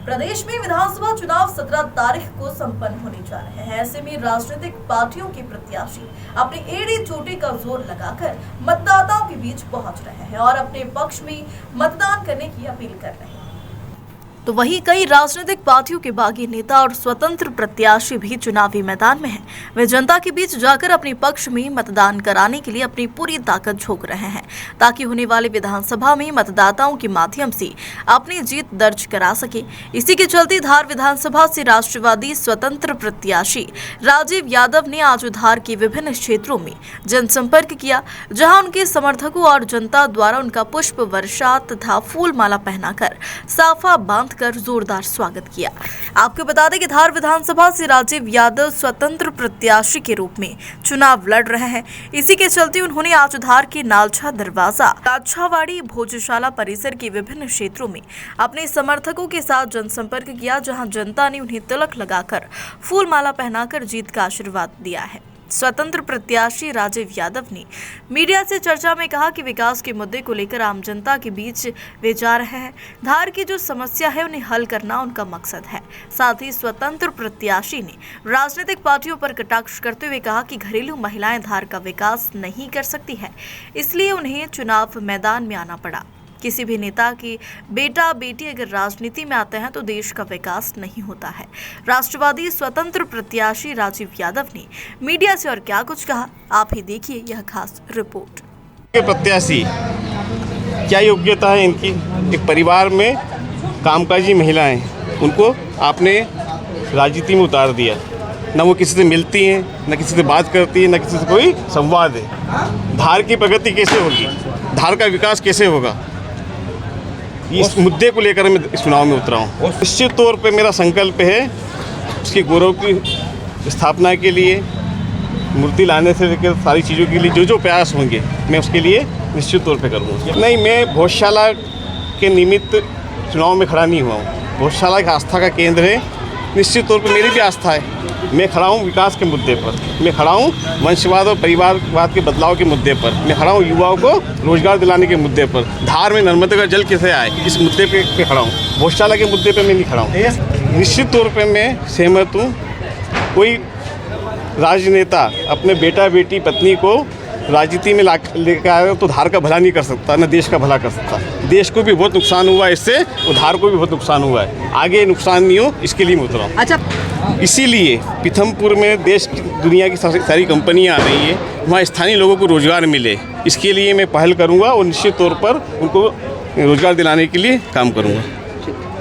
प्रदेश में विधानसभा चुनाव 17 तारीख को संपन्न होने जा रहे हैं। ऐसे में राजनीतिक पार्टियों के प्रत्याशी अपनी एड़ी चोटी का जोर लगाकर मतदाताओं के बीच पहुंच रहे हैं और अपने पक्ष में मतदान करने की अपील कर रहे हैं। तो वहीं कई राजनीतिक पार्टियों के बागी नेता और स्वतंत्र प्रत्याशी भी चुनावी मैदान में हैं। वे जनता के बीच जाकर अपने पक्ष में मतदान कराने के लिए अपनी पूरी ताकत झोंक रहे हैं, ताकि होने वाले विधानसभा में मतदाताओं के माध्यम से अपनी जीत दर्ज करा सके। इसी के चलते धार विधानसभा से राष्ट्रवादी स्वतंत्र प्रत्याशी राजीव यादव ने आज धार के विभिन्न क्षेत्रों में जनसंपर्क किया, जहाँ उनके समर्थकों और जनता द्वारा उनका पुष्प वर्षा तथा फूल माला पहनाकर साफा बांध कर जोरदार स्वागत किया। आपको बता दें कि धार विधानसभा से राजीव यादव स्वतंत्र प्रत्याशी के रूप में चुनाव लड़ रहे हैं। इसी के चलते उन्होंने आज धार के नालछा दरवाजा, काछावाड़ी, भोजशाला परिसर के विभिन्न क्षेत्रों में अपने समर्थकों के साथ जनसंपर्क किया, जहां जनता ने उन्हें तिलक लगाकर फूल माला पहनाकर जीत का आशीर्वाद दिया है। स्वतंत्र प्रत्याशी राजीव यादव ने मीडिया से चर्चा में कहा कि विकास के मुद्दे को लेकर आम जनता के बीच वे जा रहे हैं। धार की जो समस्या है उन्हें हल करना उनका मकसद है। साथ ही स्वतंत्र प्रत्याशी ने राजनीतिक पार्टियों पर कटाक्ष करते हुए कहा कि घरेलू महिलाएं धार का विकास नहीं कर सकती है, इसलिए उन्हें चुनाव मैदान में आना पड़ा। किसी भी नेता की बेटा बेटी अगर राजनीति में आते हैं तो देश का विकास नहीं होता है। राष्ट्रवादी स्वतंत्र प्रत्याशी राजीव यादव ने मीडिया से और क्या कुछ कहा, आप ही देखिए यह खास रिपोर्ट। प्रत्याशी क्या योग्यता है इनकी? एक परिवार में कामकाजी महिलाएं, उनको आपने राजनीति में उतार दिया। न वो किसी से मिलती हैं, न किसी से बात करती है, न किसी से कोई संवाद है। धार की प्रगति कैसे होगी? धार का विकास कैसे होगा? इस मुद्दे को लेकर मैं इस चुनाव में उतरा हूँ। निश्चित तौर पे मेरा संकल्प है उसके गौरव की स्थापना के लिए, मूर्ति लाने से लेकर सारी चीज़ों के लिए जो जो प्रयास होंगे मैं उसके लिए निश्चित तौर पे करूँगा। नहीं, मैं भोजशाला के निमित्त चुनाव में खड़ा नहीं हुआ हूँ। भोजशाला एक आस्था का केंद्र है, निश्चित तौर पर मेरी भी आस्था है। मैं खड़ा हूँ विकास के मुद्दे पर, मैं खड़ा हूँ वंशवाद और परिवारवाद के बदलाव के मुद्दे पर, मैं खड़ा हूँ युवाओं को रोजगार दिलाने के मुद्दे पर, धार में नर्मदे का जल कैसे आए इस मुद्दे पे खड़ा हूँ। भोजशाला के मुद्दे पे मैं नहीं खड़ा हूँ। निश्चित तौर पे मैं सहमत हूँ, कोई राजनेता अपने बेटा बेटी पत्नी को राजनीति में लेकर आए तो धार का भला नहीं कर सकता, न देश का भला कर सकता। देश को भी बहुत नुकसान हुआ है इससे, और धार को भी बहुत नुकसान हुआ है। आगे नुकसान नहीं हो इसके लिए मैं उतरा हूँ। अच्छा, इसीलिए पीथमपुर में देश दुनिया की सारी कंपनियां आ रही है, वहाँ स्थानीय लोगों को रोजगार मिले, इसके लिए मैं पहल करूँगा और निश्चित तौर पर उनको रोजगार दिलाने के लिए काम करूँगा।